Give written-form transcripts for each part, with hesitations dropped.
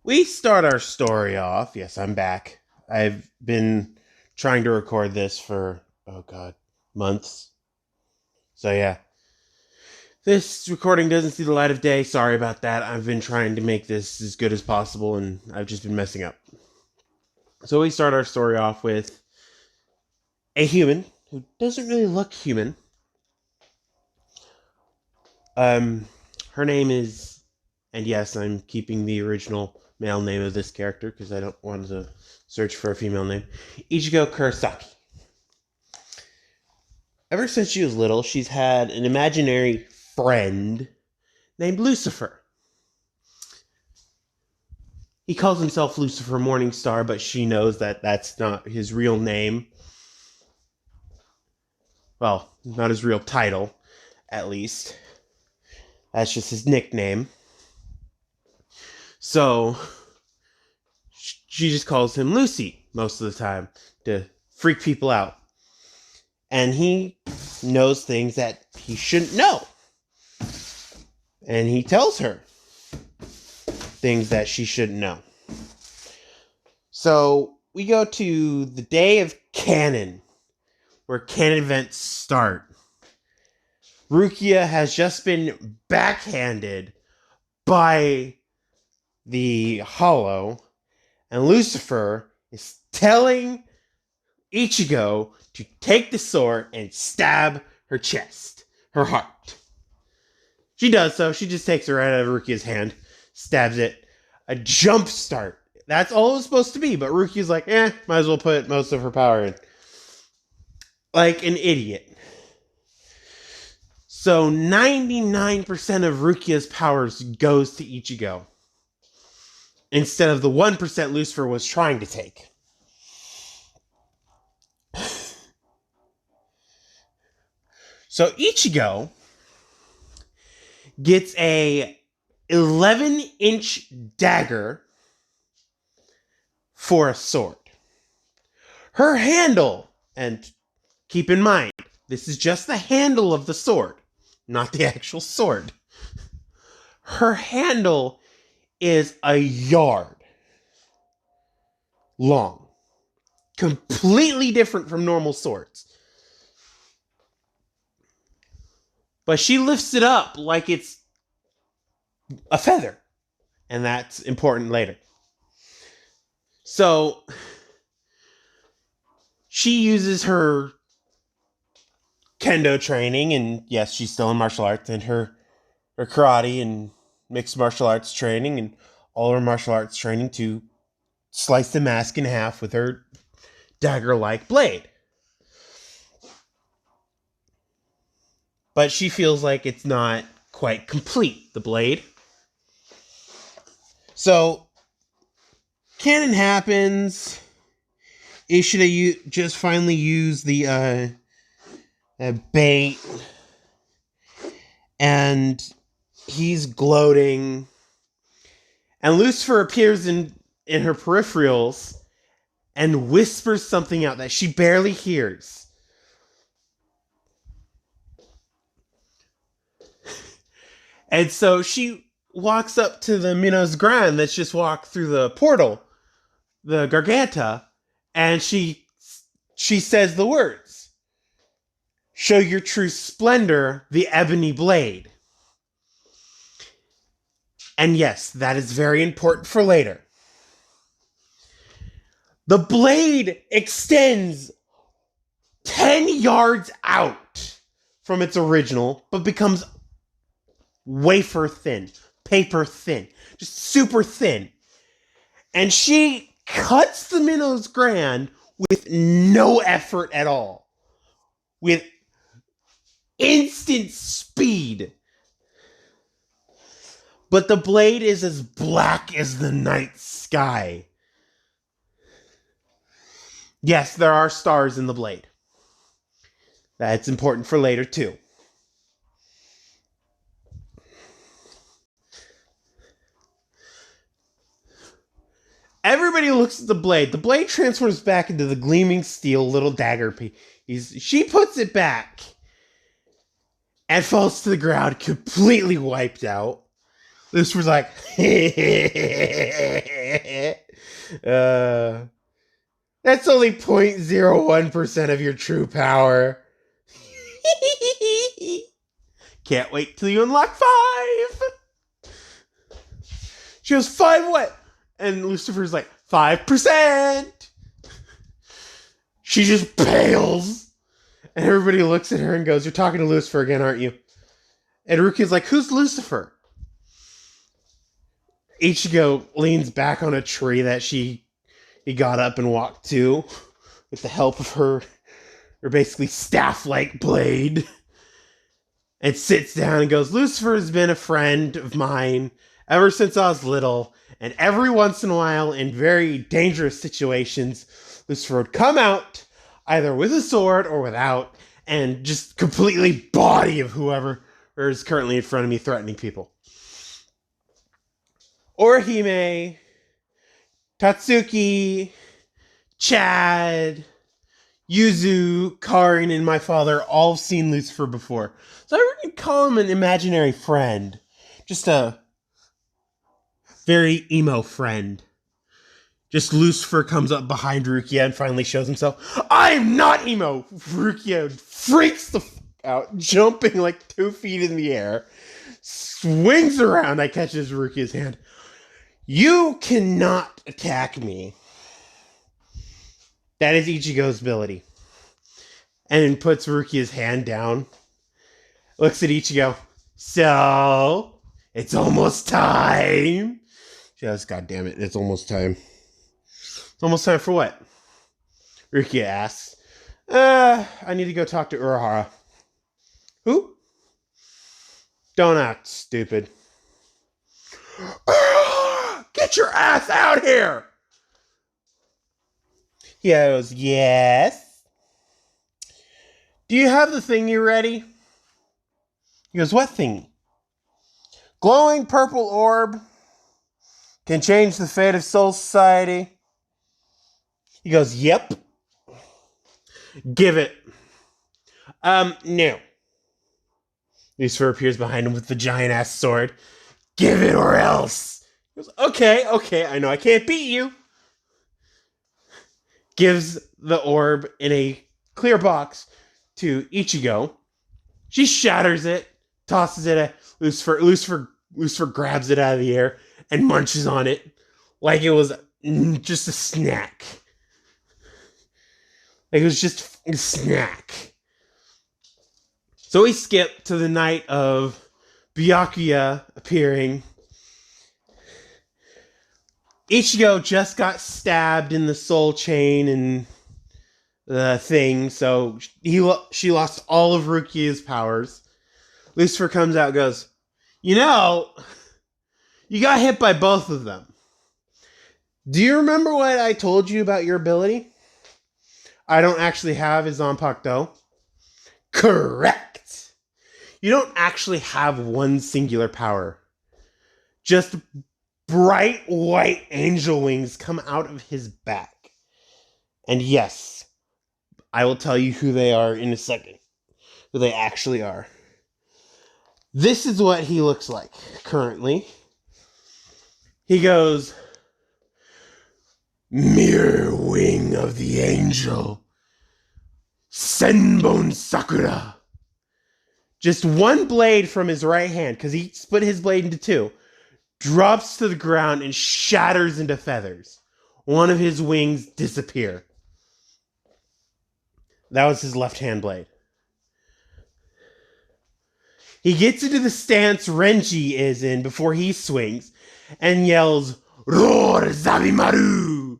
We start our story off. Yes, I'm back. I've been trying to record this for, oh god, months. So yeah. This recording doesn't see the light of day. Sorry about that. I've been trying to make this as good as possible and I've just been messing up. So we start our story off with a human who doesn't really look human. Her name is, and yes, I'm keeping the original male name of this character because I don't want to search for a female name. Ichigo Kurosaki. Ever since she was little, she's had an imaginary friend named Lucifer. He calls himself Lucifer Morningstar, but she knows that that's not his real name. Well, not his real title, at least. That's just his nickname. So, she just calls him Lucy most of the time to freak people out. And he knows things that he shouldn't know. And he tells her things that she shouldn't know. So, we go to the day of canon, where canon events start. Rukia has just been backhanded by the Hollow, and Lucifer is telling Ichigo to take the sword and stab her chest, her heart. She does so. She just takes it right out of Rukia's hand, stabs it. A jump start. That's all it was supposed to be, but Rukia's like, might as well put most of her power in. Like an idiot. So 99% of Rukia's powers goes to Ichigo, instead of the 1% Lucifer was trying to take. So Ichigo gets a 11-inch dagger for a sword. Her handle, and keep in mind, this is just the handle of the sword, not the actual sword. Her handle is a yard long. Completely different from normal swords. But she lifts it up like it's a feather. And that's important later. So, she uses her kendo training, and yes, she's still in martial arts, and her karate and mixed martial arts training, and all her martial arts training to slice the mask in half with her dagger-like blade. But she feels like it's not quite complete, the blade. So, canon happens. Ishida just finally used the bait, and he's gloating, and Lucifer appears in her peripherals and whispers something out that she barely hears. And so she walks up to the Minos Gran that's just walked through the portal, the Garganta, and she says the words, "Show your true splendor, the ebony blade." And yes, that is very important for later. The blade extends 10 yards out from its original, but becomes wafer thin, paper thin, just super thin. And she cuts the Minos Gran with no effort at all. With instant speed. But the blade is as black as the night sky. Yes, there are stars in the blade. That's important for later too. Everybody looks at the blade. The blade transforms back into the gleaming steel little dagger piece. She puts it back and falls to the ground, completely wiped out. Lucifer's like, that's only 0.01% of your true power. Can't wait till you unlock 5. She goes, 5 what? And Lucifer's like, 5%. She just pales. And everybody looks at her and goes, you're talking to Lucifer again, aren't you? And Rukia's like, who's Lucifer? Ichigo leans back on a tree that he got up and walked to with the help of her basically staff-like blade, and sits down and goes, Lucifer has been a friend of mine ever since I was little, and every once in a while, in very dangerous situations, Lucifer would come out, either with a sword or without, and just completely body of whoever is currently in front of me threatening people. Orihime, Tatsuki, Chad, Yuzu, Karin, and my father all have seen Lucifer before. So I wouldn't call him an imaginary friend. Just a very emo friend. Just Lucifer comes up behind Rukia and finally shows himself. I'm not emo! Rukia freaks the fuck out, jumping like 2 feet in the air. Swings around, I catches Rukia's hand. You cannot attack me. That is Ichigo's ability. And then puts Rukia's hand down. Looks at Ichigo. So, it's almost time. She goes, God damn it, it's almost time. It's almost time for what? Rukia asks. I need to go talk to Urahara. Who? Don't act stupid. Get your ass out here! He goes, yes? Do you have the thingy ready? He goes, what thingy? Glowing purple orb can change the fate of Soul Society. He goes, yep. Give it. No. Lucifer appears behind him with the giant-ass sword. Give it or else. He goes, okay, I know I can't beat you. Gives the orb in a clear box to Ichigo. She shatters it, tosses it at Lucifer. Lucifer grabs it out of the air and munches on it like it was just a snack. Like it was just a snack. So we skip to the night of Byakuya appearing. Ichigo just got stabbed in the soul chain and the thing, so she lost all of Rukia's powers. Lucifer comes out and goes, you know, you got hit by both of them. Do you remember what I told you about your ability? I don't actually have a Zanpakuto. Correct. You don't actually have one singular power. Just bright white angel wings come out of his back. And yes, I will tell you who they are in a second. Who they actually are. This is what he looks like currently. He goes, Mirror wing of the angel. Senbon Sakura. Just one blade from his right hand, because he split his blade into 2. Drops to the ground and shatters into feathers. One of his wings disappear. That was his left hand blade. He gets into the stance Renji is in before he swings and yells, Roar Zabimaru!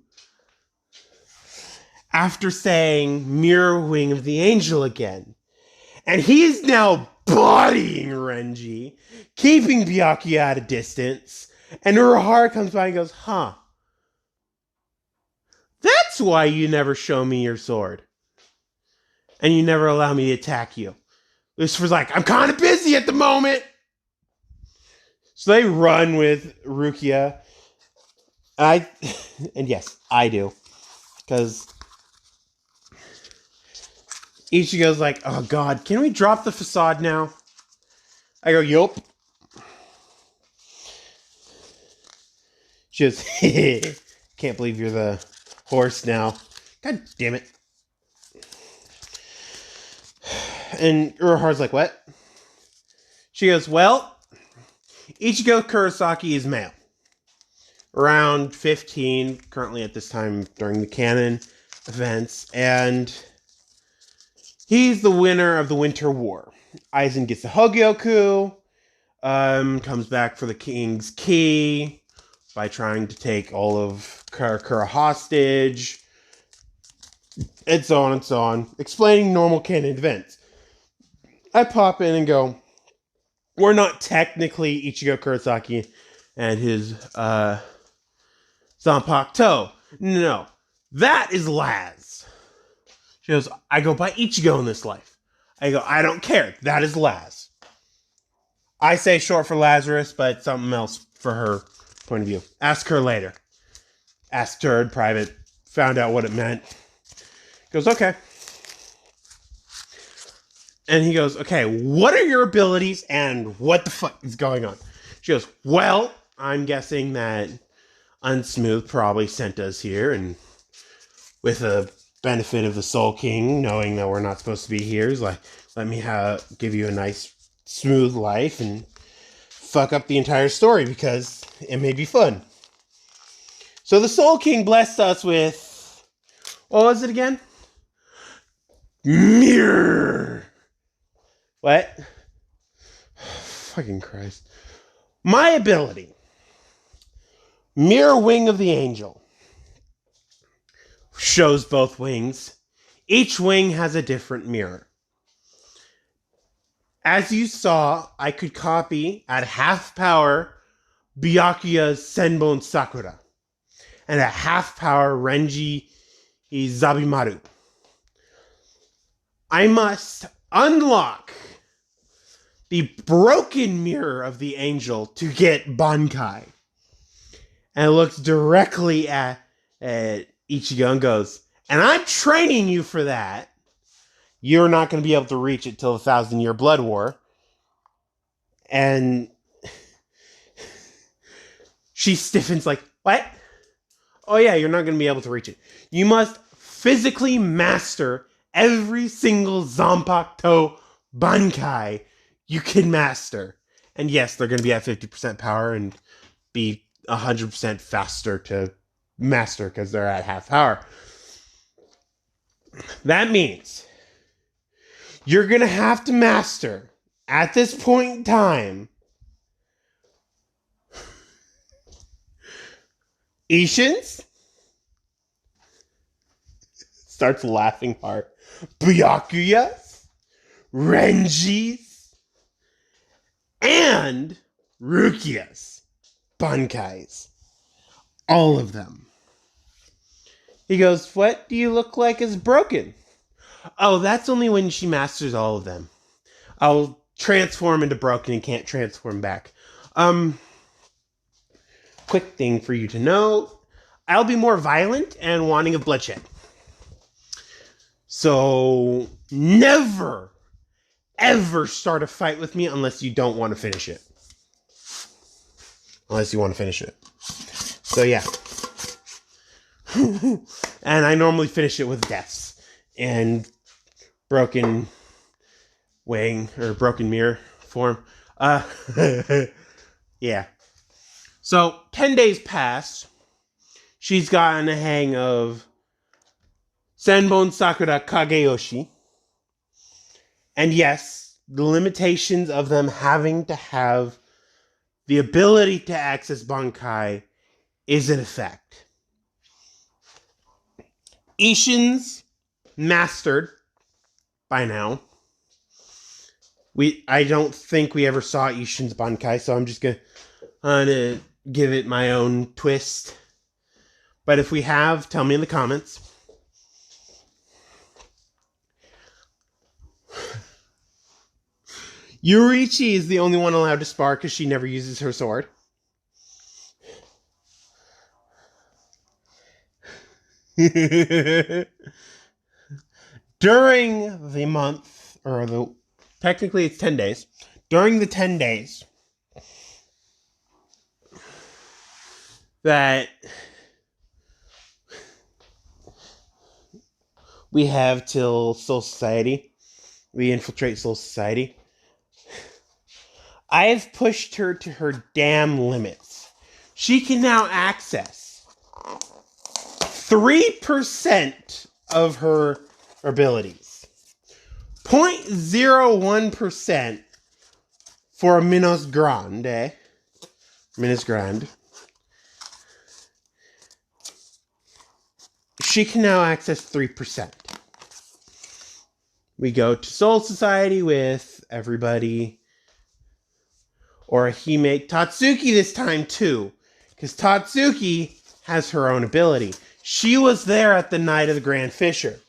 After saying Mirror Wing of the Angel again. And he is now bodying Renji, keeping Byakuya at a distance, and Urahara comes by and goes, huh. That's why you never show me your sword. And you never allow me to attack you. Lucifer's like, I'm kind of busy at the moment. So they run with Rukia. And yes, I do. Because Ichigo's like, oh god, can we drop the facade now? I go, yup. She goes, can't believe you're the horse now. God damn it. And Uruhar's like, what? She goes, well, Ichigo Kurosaki is male. Around 15, currently at this time during the canon events, and he's the winner of the Winter War. Aizen gets the Hogyoku, comes back for the King's Key by trying to take all of Karakura hostage, and so on and so on, explaining normal canon events. I pop in and go, we're not technically Ichigo Kurosaki and his Zanpakuto. No, that is Laz. She goes, I go by Ichigo in this life. I go, I don't care. That is Laz. I say short for Lazarus, but something else for her point of view. Ask her later. Asked her in private. Found out what it meant. Goes, okay. And he goes, okay, what are your abilities and what the fuck is going on? She goes, well, I'm guessing that Unsmooth probably sent us here, and with a benefit of the Soul King, knowing that we're not supposed to be here, he's like, let me give you a nice, smooth life and fuck up the entire story because it may be fun. So the Soul King blessed us with, what was it again? Mirror. What? Fucking Christ. My ability. Mirror Wing of the Angel. Shows both wings. Each wing has a different mirror. As you saw, I could copy at half power Byakuya's Senbon Sakura. And at half power Renji Zabimaru. I must unlock the broken mirror of the angel to get Bankai. And it looks directly at Ichigo and goes, and I'm training you for that. You're not going to be able to reach it till the 1,000-Year Blood War. And she stiffens like, what? Oh yeah, you're not going to be able to reach it. You must physically master every single Zanpakuto Bankai you can master. And yes, they're going to be at 50% power and be 100% faster to master because they're at half power. That means you're going to have to master, at this point in time, Ishin's. Starts laughing hard. Byakuya's, Renji's, and Rukia's Bankais. All of them. He goes, what do you look like is broken? Oh, that's only when she masters all of them. I'll transform into broken and can't transform back. Quick thing for you to know. I'll be more violent and wanting of bloodshed. So, never, ever start a fight with me unless you don't want to finish it. Unless you want to finish it. So, yeah. And I normally finish it with deaths. And broken wing, or broken mirror form. Yeah. So, 10 days pass. She's gotten a hang of Senbon Sakura Kageyoshi. And yes, the limitations of them having to have the ability to access Bankai is in effect. Ishin's mastered by now. I don't think we ever saw Ishin's Bankai, so I'm just gonna give it my own twist. But if we have, tell me in the comments. Yurichi is the only one allowed to spar because she never uses her sword. During the month, technically it's 10 days. During the 10 days, that we have till Soul Society. We infiltrate Soul Society. I have pushed her to her damn limits. She can now access 3% of her abilities. 0.01% for a Minos Grande. Minos Grande. She can now access 3%. We go to Soul Society with everybody. Or Hime Tatsuki this time too. Because Tatsuki has her own ability. She was there at the night of the Grand Fissure.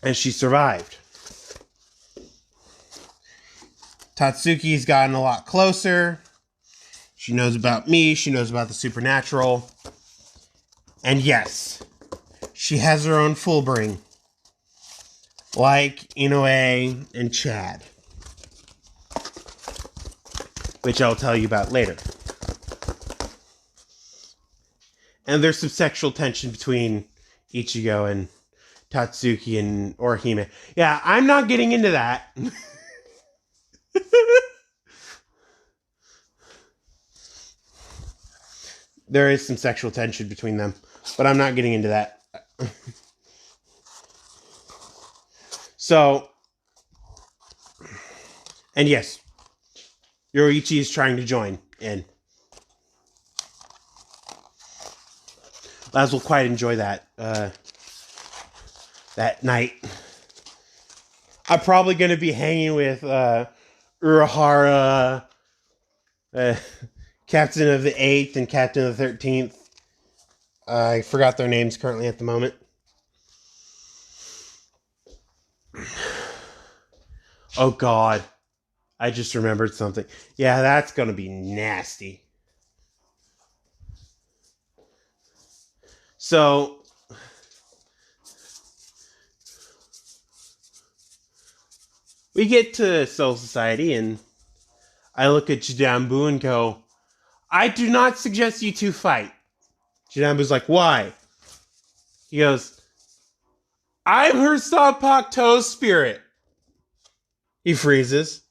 And she survived. Tatsuki's gotten a lot closer. She knows about me. She knows about the supernatural. And yes, she has her own full bring. Like Inoue and Chad. Which I'll tell you about later. And there's some sexual tension between Ichigo and Tatsuki and Orihime. Yeah, I'm not getting into that. There is some sexual tension between them, but I'm not getting into that. So, and yes, Yoichi is trying to join in. Laz will quite enjoy that that night. I'm probably going to be hanging with Urahara, Captain of the 8th and Captain of the 13th. I forgot their names currently at the moment. Oh God. I just remembered something. Yeah, that's going to be nasty. So, we get to Soul Society and I look at Jidambu and go, I do not suggest you two fight. Jidambu's like, why? He goes, I'm her Sanpakuto spirit. He freezes.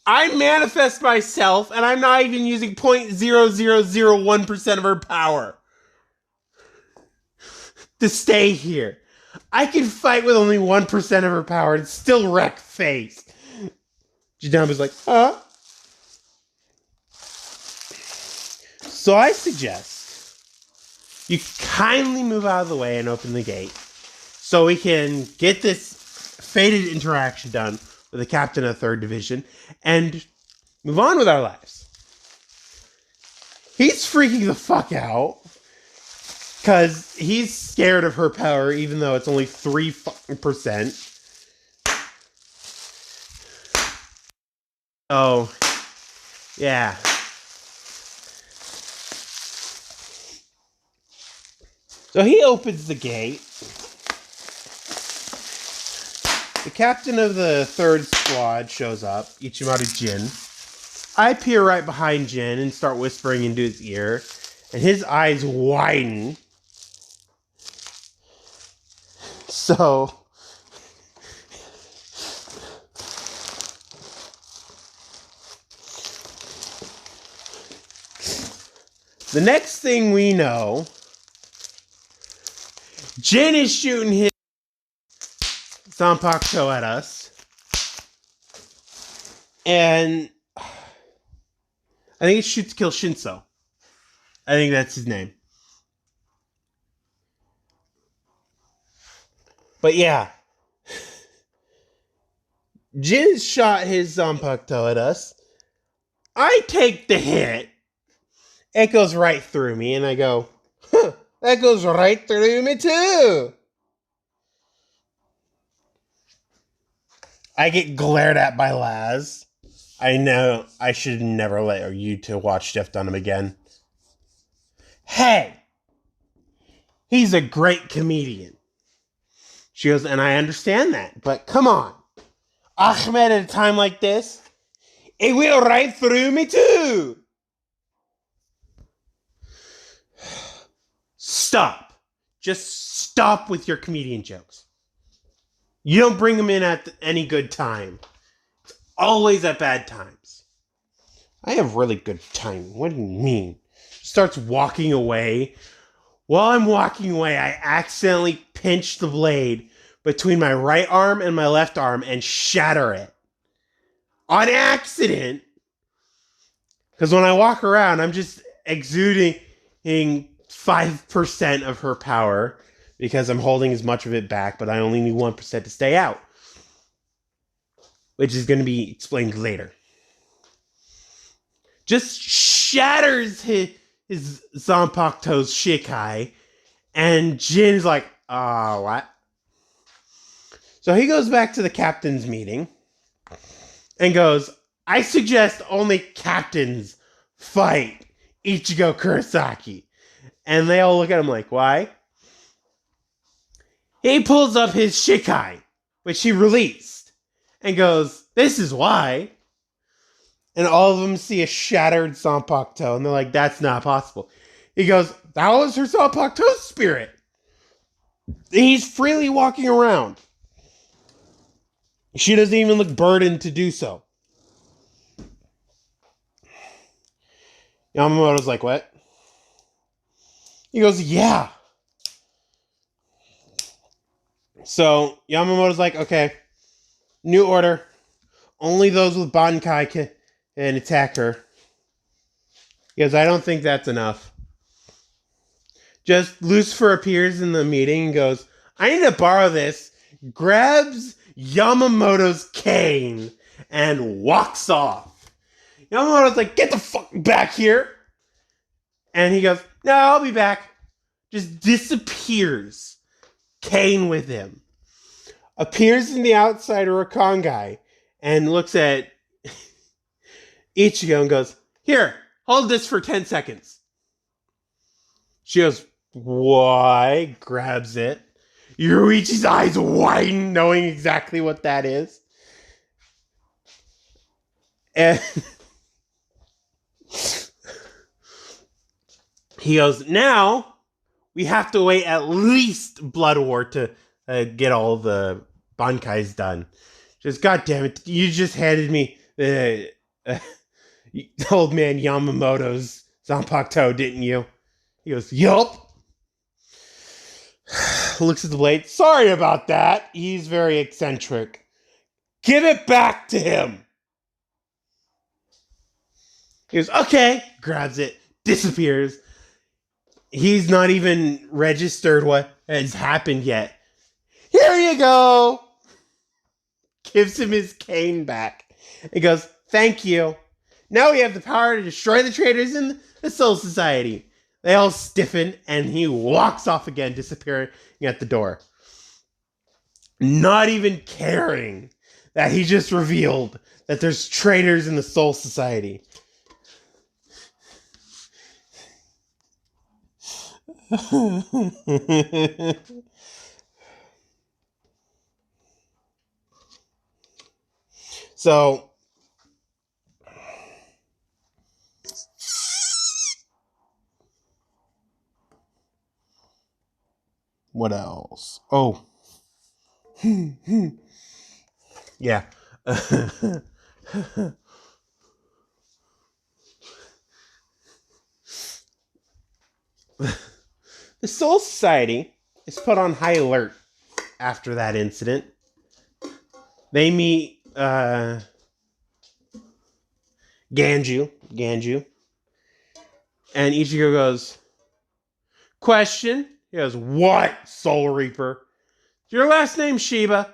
I manifest myself, and I'm not even using 0.0001% of her power to stay here. I can fight with only 1% of her power and still wreck face. Jidambu's like, huh? So I suggest you kindly move out of the way and open the gate so we can get this fated interaction done with the captain of 3rd Division and move on with our lives. He's freaking the fuck out because he's scared of her power even though it's only 3%. Oh, yeah. So he opens the gate. The captain of the 3rd squad shows up, Ichimaru Jin. I peer right behind Jin and start whispering into his ear, and his eyes widen. So, the next thing we know, Jin is shooting his Sanpakuto at us. And I think it's shoot to kill Shinso. I think that's his name. But yeah. Jin shot his Sanpakuto at us. I take the hit. It goes right through me, and I go, huh, that goes right through me too. I get glared at by Laz. I know I should never let you two watch Jeff Dunham again. Hey! He's a great comedian. She goes, and I understand that, but come on. Ahmed at a time like this, it went right through me too. stop. Just stop with your comedian jokes. You don't bring them in at any good time. It's always at bad times. I have really good timing. What do you mean? Starts walking away. While I'm walking away, I accidentally pinch the blade between my right arm and my left arm and shatter it. On accident. Because when I walk around, I'm just exuding 5% of her power because I'm holding as much of it back, but I only need 1% to stay out. Which is going to be explained later. Just shatters his Zanpakuto's Shikai, and Jin's like, what? So he goes back to the captain's meeting and goes, I suggest only captains fight Ichigo Kurosaki. And they all look at him like, why? He pulls up his Shikai, which he released, and goes, this is why. And all of them see a shattered Zanpakuto, and they're like, that's not possible. He goes, that was her Zanpakuto's spirit. He's freely walking around. She doesn't even look burdened to do so. Yamamoto's like, what? He goes, yeah. So Yamamoto's like, okay, new order. Only those with Bankai can attack her. He goes, I don't think that's enough. Just Lucifer appears in the meeting and goes, I need to borrow this. Grabs Yamamoto's cane and walks off. Yamamoto's like, get the fuck back here. And he goes, no, I'll be back. Just disappears. Cane with him. Appears in the outside Rakangai and looks at Ichigo and goes, here, hold this for 10 seconds. She goes, why? Grabs it. Yoruichi's eyes widen, knowing exactly what that is. And he goes, now we have to wait at least Blood War to get all the Bankais done. Just, God damn it, you just handed me the old man Yamamoto's Zanpakuto, didn't you? He goes, yup. Looks at the blade. Sorry about that. He's very eccentric. Give it back to him. He goes, okay. Grabs it. Disappears. He's not even registered what has happened yet. Here you go. Gives him his cane back. He goes, thank you. Now we have the power to destroy the traitors in the Soul Society. They all stiffen, and he walks off again, disappearing at the door. Not even caring that he just revealed that there's traitors in the Soul Society. So what else? Oh. Yeah. The Soul Society is put on high alert after that incident. They meet Ganju. And Ichigo goes, question? He goes, what, Soul Reaper? Is your last name Shiba?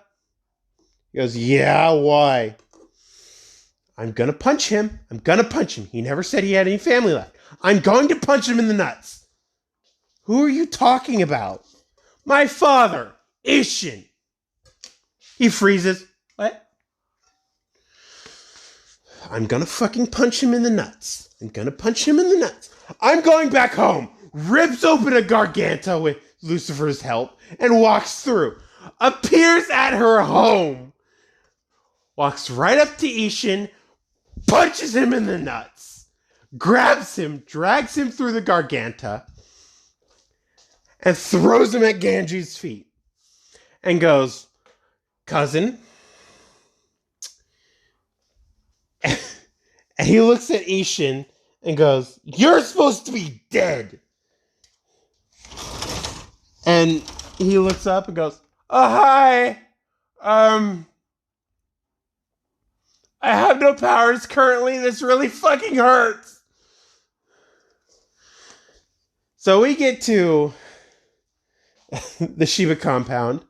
He goes, yeah, why? I'm gonna punch him. He never said he had any family left. I'm going to punch him in the nuts. Who are you talking about? My father, Ishin. He freezes. What? I'm gonna fucking punch him in the nuts. I'm going back home. Rips open a Garganta with Lucifer's help and walks through. Appears at her home. Walks right up to Ishin. Punches him in the nuts. Grabs him. Drags him through the Garganta. and throws him at Ganji's feet and goes, cousin. And he looks at Ishin and goes, you're supposed to be dead. And he looks up and goes, oh, hi. I have no powers currently. This really fucking hurts. So we get to the Shiba compound,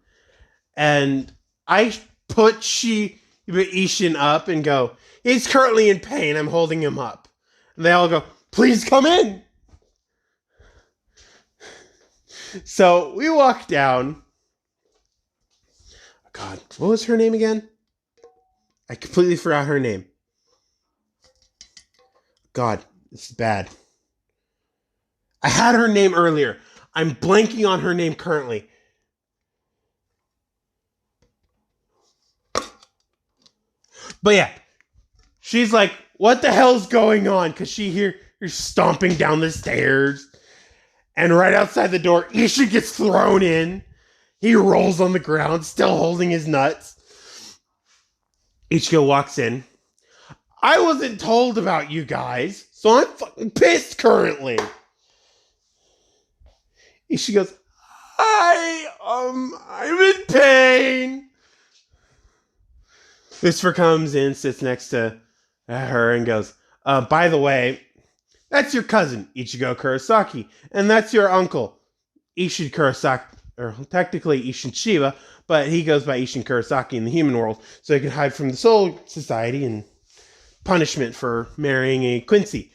and I put Shiba Ishin up and go, he's currently in pain. I'm holding him up. And they all go, please come in. So we walk down. Oh God, what was her name again? I completely forgot her name. God, this is bad. I had her name earlier. I'm blanking on her name currently. But yeah, she's like, what the hell's going on? Because she hears stomping down the stairs. And right outside the door, Ishin gets thrown in. He rolls on the ground, still holding his nuts. Ichigo walks in. I wasn't told about you guys, so I'm fucking pissed currently. Ichigo goes, I'm in pain. Lucifer comes in, sits next to her and goes, by the way, that's your cousin, Ichigo Kurosaki, and that's your uncle, Ishin Kurosaki, or technically Ishin Shiba, but he goes by Ishin Kurosaki in the human world, so he can hide from the Soul Society and punishment for marrying a Quincy.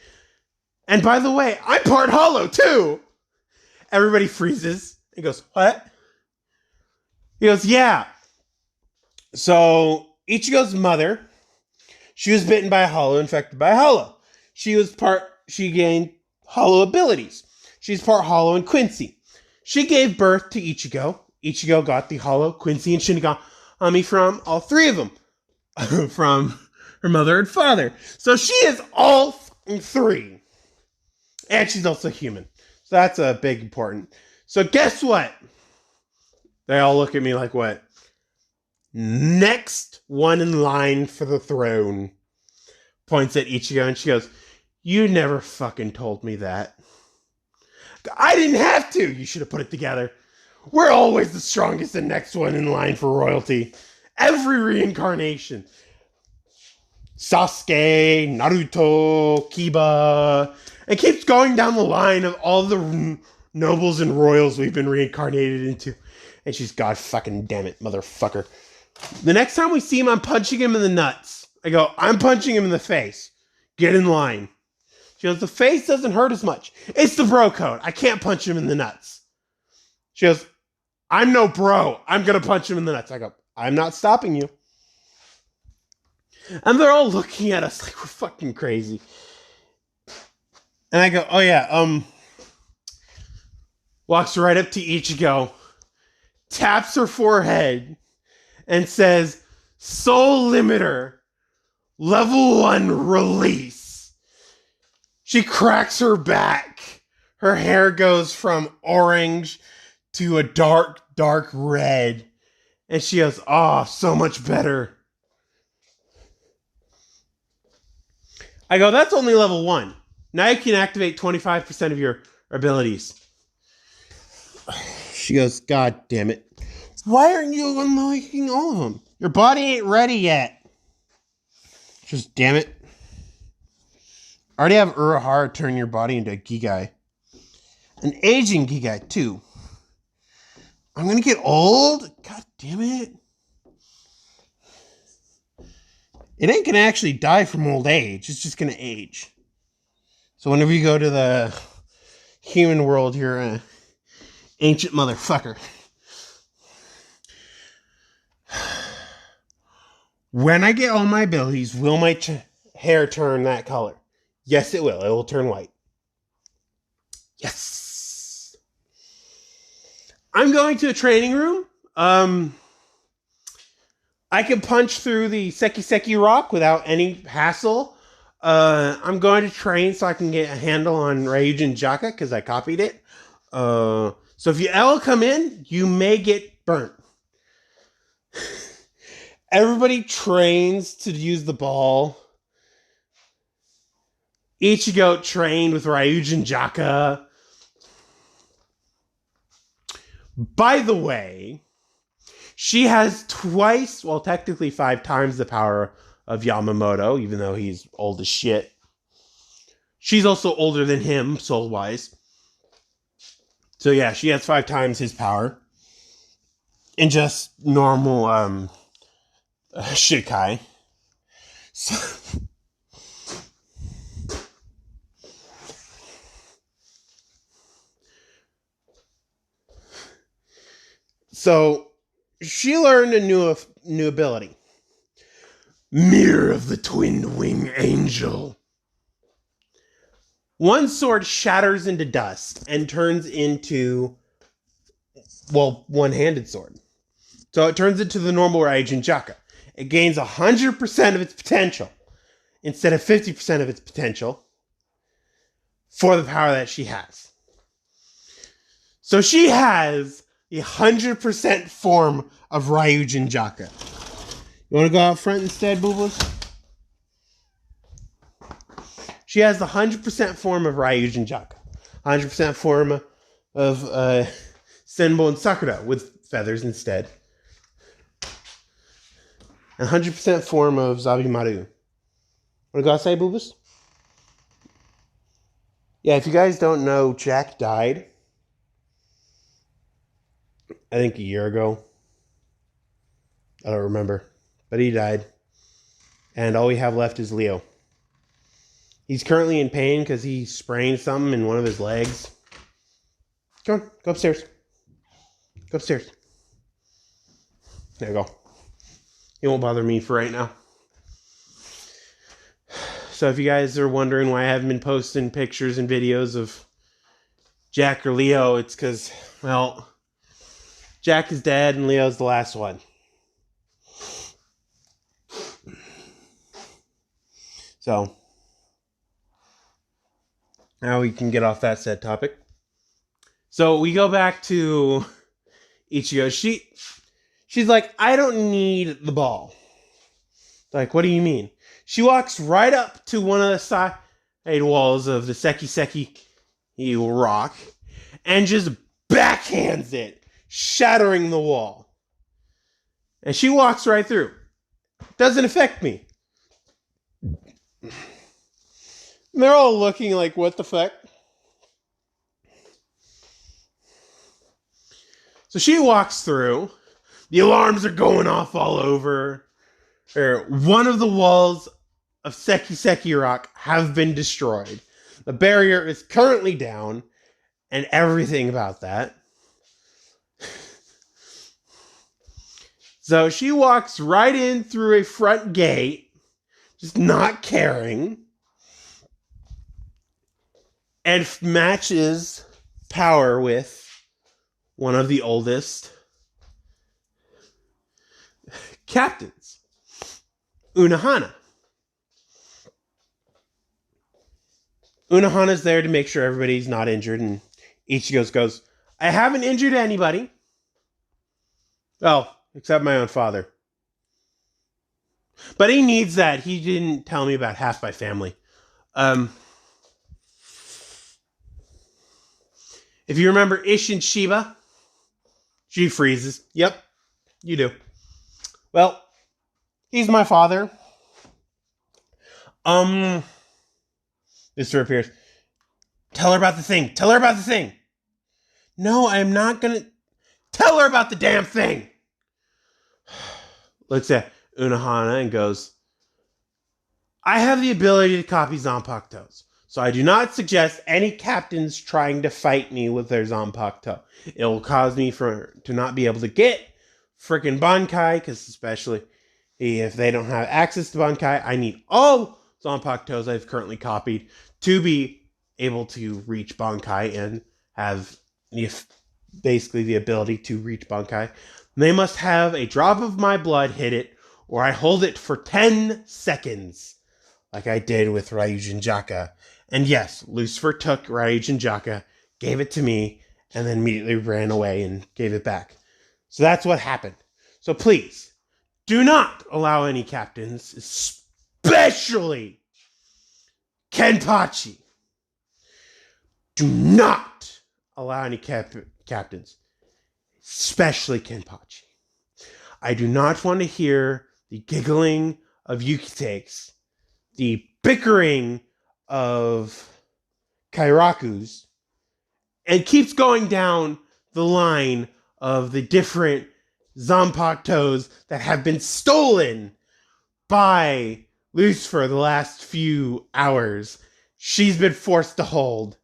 And by the way, I'm part hollow too! Everybody freezes and goes, what? He goes, yeah. So, Ichigo's mother, she was bitten by a hollow, infected by a hollow. She gained hollow abilities. She's part hollow and Quincy. She gave birth to Ichigo. Ichigo got the hollow, Quincy, and Shinigami from all three of them. From her mother and father. So she is all three. And she's also human. So that's a big important. So guess what? They all look at me like, what? Next one in line for the throne. Points at Ichigo and she goes, you never fucking told me that. I didn't have to. You should have put it together. We're always the strongest and next one in line for royalty. Every reincarnation. Sasuke, Naruto, Kiba. It keeps going down the line of all the nobles and royals we've been reincarnated into. And she's, God fucking damn it, motherfucker. The next time we see him, I'm punching him in the nuts. I go, I'm punching him in the face. Get in line. She goes, the face doesn't hurt as much. It's the bro code. I can't punch him in the nuts. She goes, I'm no bro. I'm going to punch him in the nuts. I go, I'm not stopping you. And they're all looking at us like we're fucking crazy. And I go, oh yeah, walks right up to Ichigo, taps her forehead, and says, Soul Limiter, level 1 release. She cracks her back. Her hair goes from orange to a dark, dark red. And she goes, oh, so much better. I go, that's only level 1. Now you can activate 25% of your abilities. She goes, God damn it. Why aren't you unlocking all of them? Your body ain't ready yet. Just damn it. I already have Urahara turn your body into a Gigai. An aging Gigai, too. I'm gonna get old? God damn it. It ain't gonna actually die from old age. It's just gonna age. So whenever you go to the human world, you're an ancient motherfucker. When I get all my abilities, will my hair turn that color? Yes, it will. It will turn white. Yes. I'm going to a training room. I can punch through the Seki Seki rock without any hassle. I'm going to train so I can get a handle on Ryujin Jaka because I copied it. So if you ever come in, you may get burnt. Everybody trains to use the ball. Ichigo trained with Ryujin Jaka. By the way, she has twice, well, technically 5 times the power of Yamamoto, even though he's old as shit. She's also older than him, soul-wise. So yeah, she has 5 times his power. In just normal Shikai. So she learned a new ability. Mirror of the Twin Wing Angel. One sword shatters into dust and turns into, well, one-handed sword. So it turns into the normal Raijin Jaka. It gains 100% of its potential instead of 50% of its potential for the power that she has. So she has the 100% form of Ryujin Jaka. You want to go out front instead, boo-boos? She has the 100% form of Ryujin Jaka. 100% form of Senbon and Sakura with feathers instead. And 100% form of Zabimaru. Want to go outside, boo-boos? Yeah, if you guys don't know, Jack died. I think a year ago. I don't remember. But he died. And all we have left is Leo. He's currently in pain because he sprained something in one of his legs. Come on, go upstairs. Go upstairs. There you go. He won't bother me for right now. So if you guys are wondering why I haven't been posting pictures and videos of Jack or Leo, it's because, well, Jack is dead and Leo's the last one. So now we can get off that said topic. So we go back to Ichigo. She's like, I don't need the ball. Like, what do you mean? She walks right up to one of the side walls of the Seki rock and just backhands it, shattering the wall. And she walks right through. Doesn't affect me. And they're all looking like, what the fuck? So she walks through. The alarms are going off all over. One of the walls of Seki Rock have been destroyed. The barrier is currently down. And everything about that. So she walks right in through a front gate. Just not caring. And matches power with one of the oldest captains, Unohana. Unohana's there to make sure everybody's not injured, and Ichigo goes, I haven't injured anybody. Well, except my own father. But he needs that. He didn't tell me about half my family. If you remember Ishin Shiba, she freezes. Yep, you do. Well, he's my father. This reappears. Tell her about the thing. Tell her about the thing. No, I'm not gonna tell her about the damn thing. Looks at Unohana and goes, I have the ability to copy Zanpakutos. So I do not suggest any captains trying to fight me with their Zanpakuto. It will cause me to not be able to get freaking Bankai, because especially if they don't have access to Bankai, I need all Zanpakutos I've currently copied to be able to reach Bankai and have basically the ability to reach Bankai. They must have a drop of my blood hit it, or I hold it for 10 seconds, like I did with Ryujin Jaka. And yes, Lucifer took Ryujin Jaka, gave it to me, and then immediately ran away and gave it back. So that's what happened. So please, do not allow any captains, especially Kenpachi. Do not allow any captains, especially Kenpachi. I do not want to hear the giggling of Yukitakes, the bickering of Kairakus, and keeps going down the line of the different Zanpakutos that have been stolen by Lucifer the last few hours. She's been forced to hold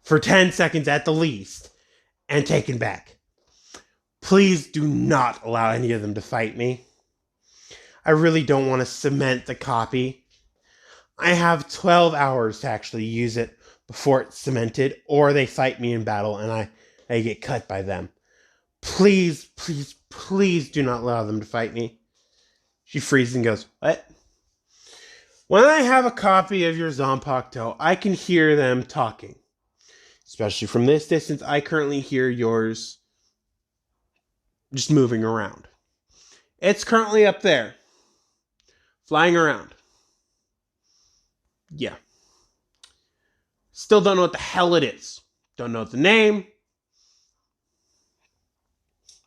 for 10 seconds at the least and taken back. Please do not allow any of them to fight me. I really don't want to cement the copy. I have 12 hours to actually use it before it's cemented, or they fight me in battle and I get cut by them. Please, please, please do not allow them to fight me. She freezes and goes, what? When I have a copy of your Zanpakuto, I can hear them talking. Especially from this distance, I currently hear yours just moving around. It's currently up there, flying around. Yeah. Still don't know what the hell it is. Don't know the name.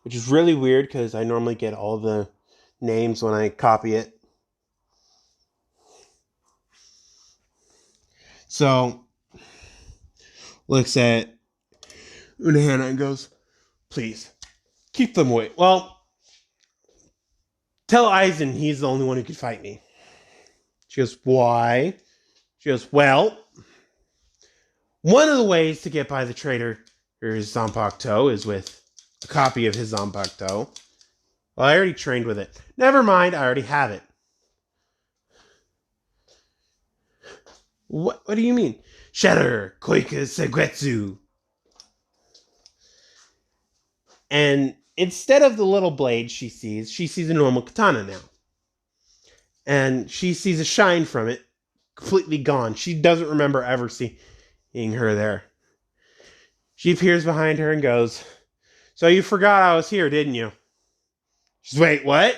Which is really weird because I normally get all the names when I copy it. So, looks at Unohana and goes, please, keep them away. Well, tell Aizen he's the only one who can fight me. She goes, why? She goes, well, one of the ways to get by the traitor Zanpakuto is with a copy of his Zanpakuto. Well, I already trained with it. Never mind, I already have it. What do you mean? Shatter, Koika Segetsu. And instead of the little blade she sees a normal katana now. And she sees a shine from it, completely gone. She doesn't remember ever seeing her there. She appears behind her and goes, so you forgot I was here, didn't you? She's, wait, what?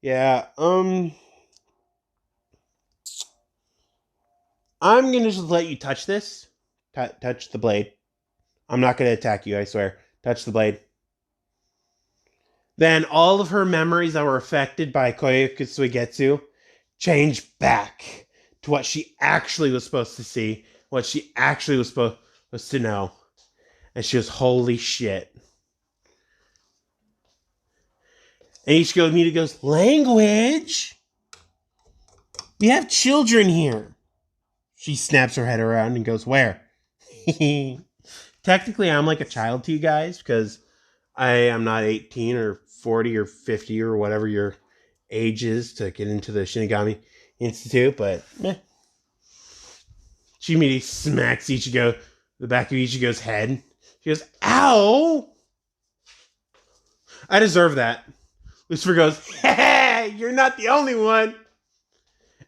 Yeah, I'm gonna just let you touch this. Touch the blade. I'm not gonna attack you, I swear. Touch the blade. Then all of her memories that were affected by Koyuki Suigetsu change back to what she actually was supposed to see, what she actually was supposed to know. And she was, holy shit. And Ichigo immediately goes, language? We have children here. She snaps her head around and goes, where? Technically, I'm like a child to you guys because I am not 18 or 40 or 50 or whatever your age is to get into the Shinigami Institute, but meh. She immediately smacks Ichigo, the back of Ichigo's head. She goes, ow! I deserve that. Lucifer goes, hey, you're not the only one.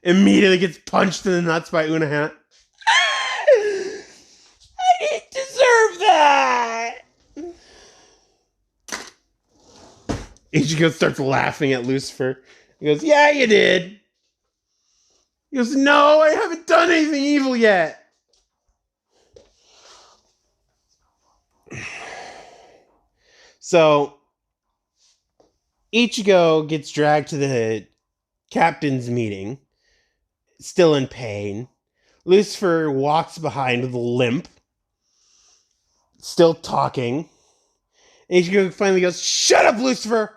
Immediately gets punched in the nuts by Unohana. I didn't deserve that. Ichigo starts laughing at Lucifer. He goes, yeah, you did. He goes, no, I haven't done anything evil yet. So, Ichigo gets dragged to the captain's meeting, still in pain. Lucifer walks behind with a limp, still talking. And Ichigo finally goes, shut up, Lucifer!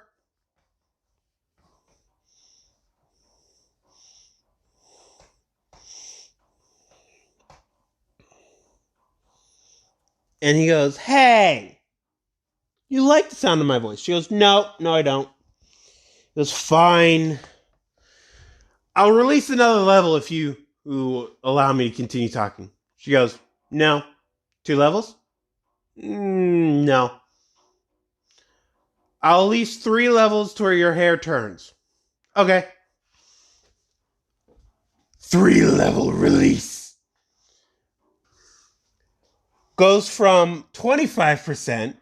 And he goes, hey, you like the sound of my voice? She goes, no, I don't. He goes, fine. I'll release another level if you allow me to continue talking. She goes, no. 2 levels? No. I'll release 3 levels to where your hair turns. Okay. 3-level release. goes from 25%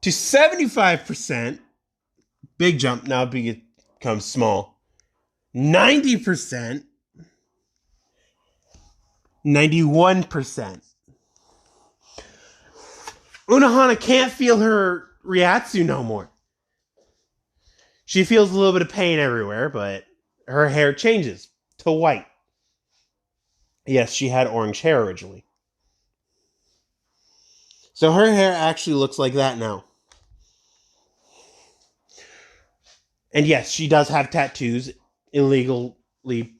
to 75%. Big jump, now it becomes small. 90%. 91%. Unohana can't feel her Ryatsu no more. She feels a little bit of pain everywhere, but her hair changes to white. Yes, she had orange hair originally. So her hair actually looks like that now. And yes, she does have tattoos, illegally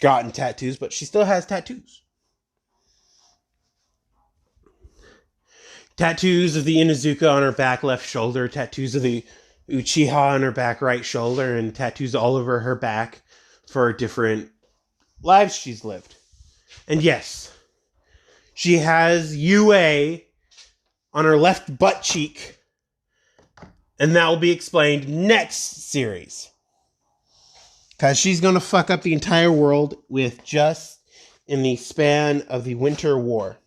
gotten tattoos, but she still has tattoos. Tattoos of the Inuzuka on her back left shoulder, tattoos of the Uchiha on her back right shoulder, and tattoos all over her back for different lives she's lived. And yes, she has UA on her left butt cheek, and that will be explained next series. Because she's going to fuck up the entire world with just in the span of the Winter War.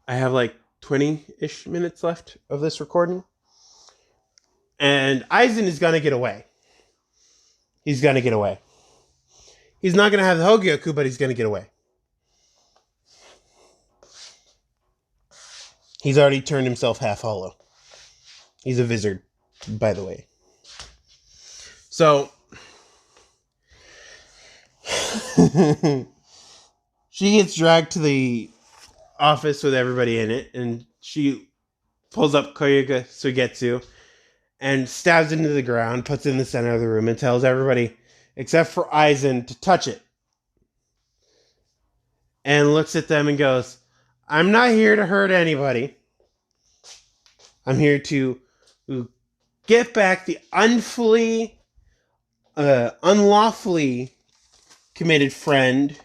I have like 20-ish minutes left of this recording. And Aizen is going to get away. He's going to get away. He's not going to have the Hogyoku, but he's going to get away. He's already turned himself half hollow. He's a wizard, by the way. So, she gets dragged to the office with everybody in it, and she pulls up Koyuka Suigetsu and stabs it into the ground, puts it in the center of the room, and tells everybody, except for Aizen, to touch it. And looks at them and goes, I'm not here to hurt anybody. I'm here to get back the unlawfully committed friend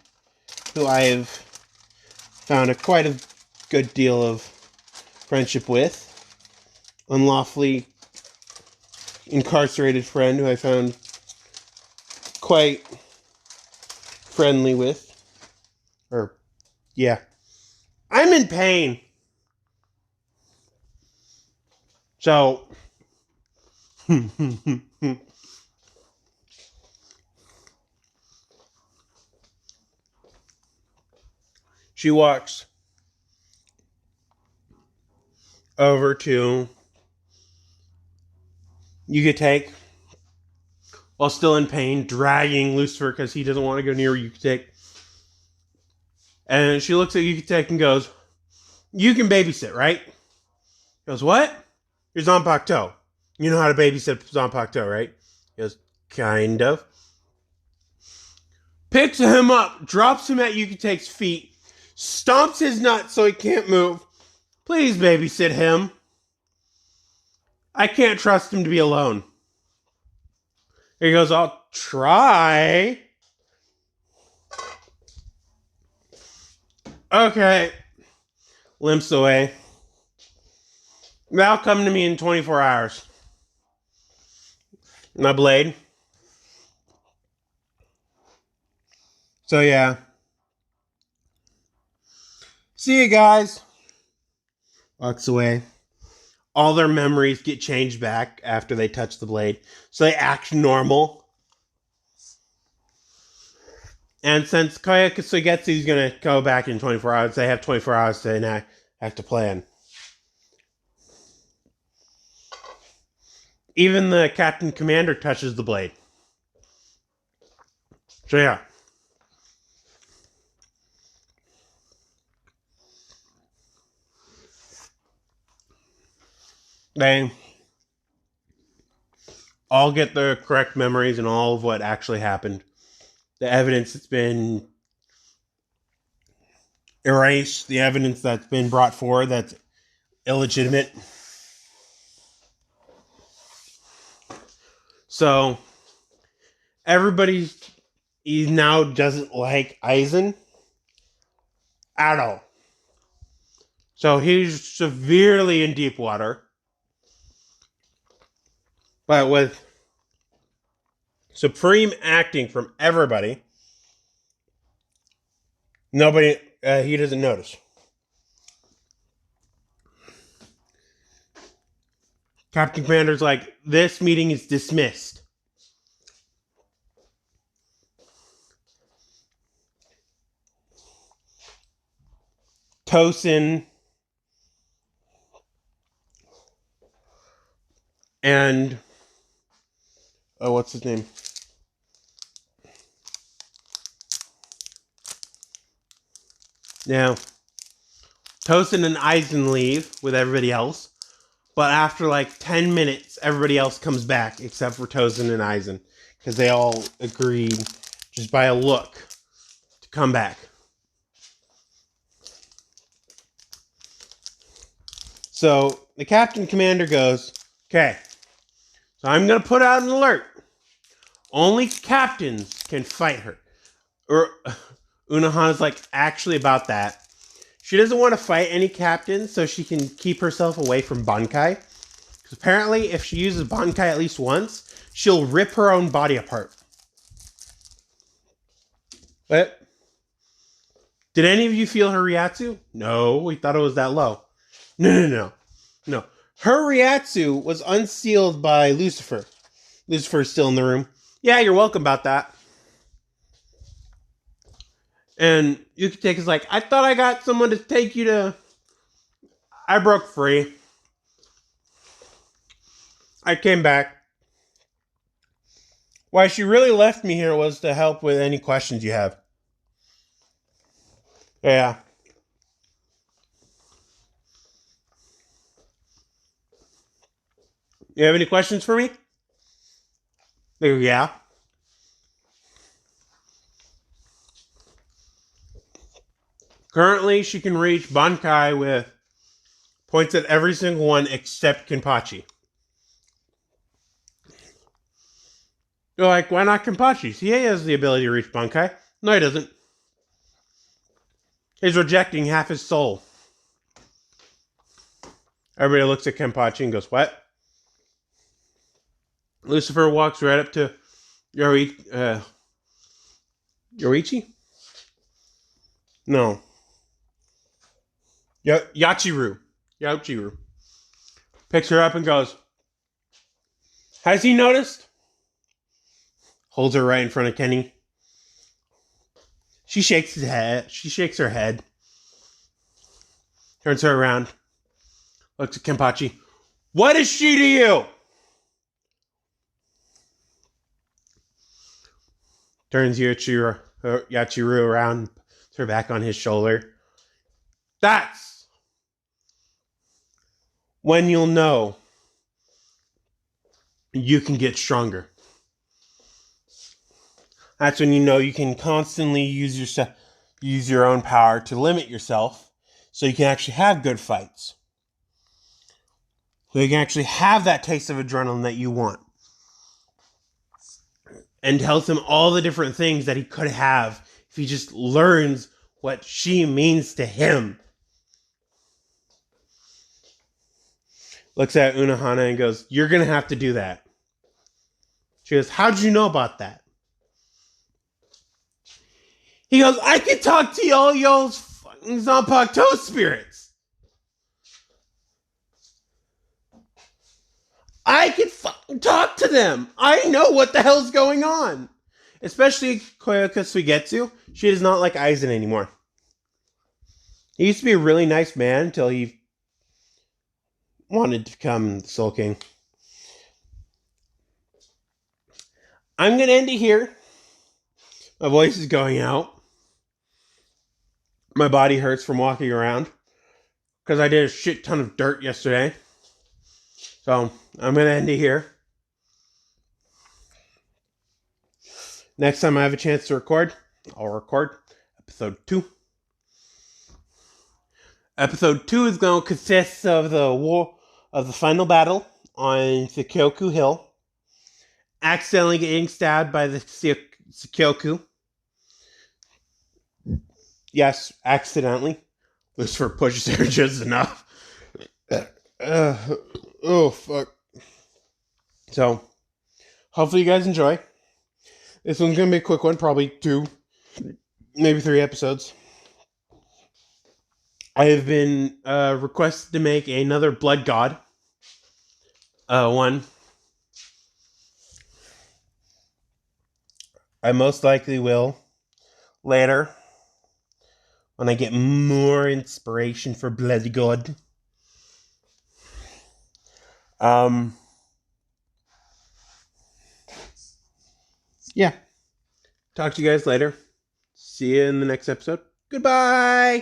who I have found quite a good deal of friendship with. Unlawfully incarcerated friend who I found quite friendly with. Yeah. I'm in pain. So, she walks over to Yukitake while still in pain, dragging Lucifer because he doesn't want to go near Yukitake. And she looks at Yukitake and goes, you can babysit, right? He goes, what? You're Zanpakuto. You know how to babysit Zanpakuto, right? He goes, kind of. Picks him up, drops him at Yukitake's feet, stomps his nuts so he can't move. Please babysit him. I can't trust him to be alone. He goes, I'll try. Okay. Limps away. Now come to me in 24 hours. My blade. So yeah. See you guys. Walks away. All their memories get changed back after they touch the blade. So they act normal. And since Koyuka Suigetsu is going to go back in 24 hours, they have 24 hours to enact a plan. Even the Captain Commander touches the blade. So yeah. They all get the correct memories and all of what actually happened. The evidence that's been erased, the evidence that's been brought forward that's illegitimate. So, everybody now doesn't like Aizen at all. So, he's severely in deep water. But with supreme acting from everybody. Nobody, he doesn't notice. Captain Commander's like, this meeting is dismissed. Tosin and what's his name? Now, Tosin and Eisen leave with everybody else, but after like 10 minutes, everybody else comes back except for Tosin and Eisen, because they all agreed just by a look to come back. So the Captain Commander goes, okay, so I'm going to put out an alert. Only captains can fight her. Or Unohana's like, actually about that. She doesn't want to fight any captains so she can keep herself away from Bankai. Because apparently if she uses Bankai at least once, she'll rip her own body apart. But did any of you feel her Ryatsu? No, we thought it was that low. No. Her Ryatsu was unsealed by Lucifer. Lucifer's still in the room. Yeah, you're welcome about that. And Yukitake is like, I thought I got someone to take you to... I broke free. I came back. Why she really left me here was to help with any questions you have. Yeah. You have any questions for me? Yeah. Currently, she can reach Bankai with points at every single one except Kenpachi. You're like, why not Kenpachi? See, he has the ability to reach Bankai. No, he doesn't. He's rejecting half his soul. Everybody looks at Kenpachi and goes, what? Lucifer walks right up to Yoichi? No. Yachiru. Picks her up and goes, has he noticed? Holds her right in front of Kenny. She shakes his head. She shakes her head. Turns her around. Looks at Kenpachi. What is she to you? Turns Yachiru around. Puts her back on his shoulder. That's when you'll know you can get stronger. That's when you know you can constantly use your own power to limit yourself so you can actually have good fights. So you can actually have that taste of adrenaline that you want. And tells him all the different things that he could have if he just learns what she means to him. Looks at Unohana and goes, you're going to have to do that. She goes, how did you know about that? He goes, I can talk to y'all's fucking Zanpakuto spirits. I can fucking talk to them. I know what the hell's going on. Especially Koyoka Suigetsu. She does not like Aizen anymore. He used to be a really nice man until he wanted to become the Soul King. I'm going to end it here. My voice is going out. My body hurts from walking around because I did a shit ton of dirt yesterday. So I'm going to end it here. Next time I have a chance to record, I'll record episode 2. Episode 2 is going to consist of the final battle on Sakyoku Hill. Accidentally getting stabbed by the Sakyoku. Yes, accidentally. Lucifer pushes her just enough. Oh, fuck. So, hopefully you guys enjoy. This one's gonna be a quick one, probably 2, maybe 3 episodes. I have been requested to make another Blood God one. I most likely will later when I get more inspiration for Blood God. Yeah. Talk to you guys later. See you in the next episode. Goodbye.